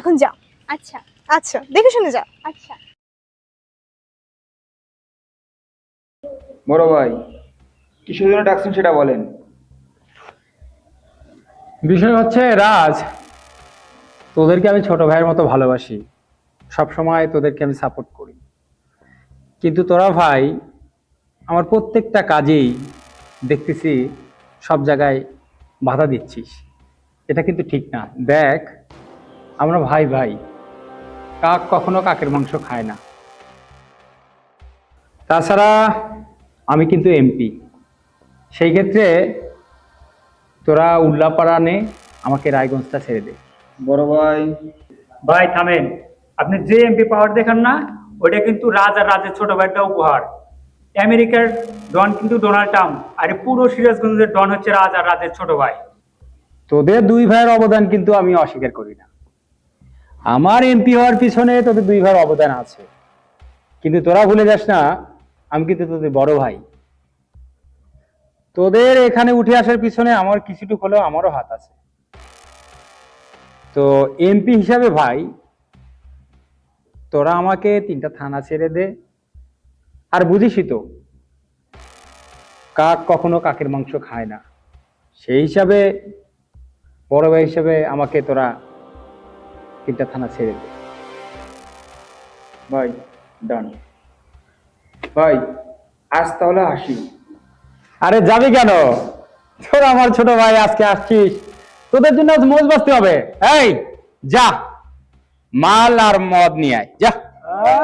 এখন যা। আচ্ছা আচ্ছা, দেখে শুনে যা। আচ্ছা। বড় ভাই, কিসের জন্য ডাকছেন সেটা বলেন। বিষয় হচ্ছে রাজ, তোদেরকে আমি ছোট ভাইয়ের মতো ভালোবাসি, সব সময় তোদেরকে আমি সাপোর্ট করি, কিন্তু তোরা ভাই আমার প্রত্যেকটা কাজেই দেখতেছি সব জায়গায় বাধা দিচ্ছিস। এটা কিন্তু ঠিক না। দেখ, আমরা ভাই ভাই, কাক কখনো কাকের মাংস খায় না। তাছাড়া আমি কিন্তু এমপি, সেই ক্ষেত্রে তোরা উল্লাপাড়া নে, আমাকে রায়গঞ্জটা ছেড়ে দে। বড় ভাই, ভাই থামেন, আপনি যে এমপি পাওয়ার দেখান না, ওইটা কিন্তু রাজ আর রাজের ছোট ভাইটা উপহার। আমেরিকার ডন কিন্তু ডোনাল্ড ট্রাম্প, আর এই পুরো সিরাজগঞ্জের ডন হচ্ছে রাজ আর রাজের ছোট ভাই। তোদের দুই ভাইয়ের অবদান কিন্তু আমি অস্বীকার করি না। আমার এমপি হওয়ার পিছনে তোদের দুই ভাইয়ের অবদান আছে, কিন্তু তোরা ভুলে যাস না আমি কিন্তু তোদের বড় ভাই। তোদের এখানে উঠে আসার পিছনে আমার কিছুটুকু হলেও আমারও হাত আছে। তো এমপি হিসাবে ভাই, তোরা আমাকে 3টা থানা ছেড়ে দে। আর বুঝিসই তো, কাক কখনো কাকের মাংস খায় না, সেই হিসাবে বড় ভাই হিসাবে আমাকে তোরা 3টা থানা ছেড়ে দে। ভাই ডান। ভাই আজ তাহলে আসি। আরে যাবি কেন? তোরা আমার ছোট ভাই, আজকে আসছিস, তোদের জন্য আজ মৌজ বাঁচতে হবে। এই যা, মাল আর মদ নিয়ে আয়, যা।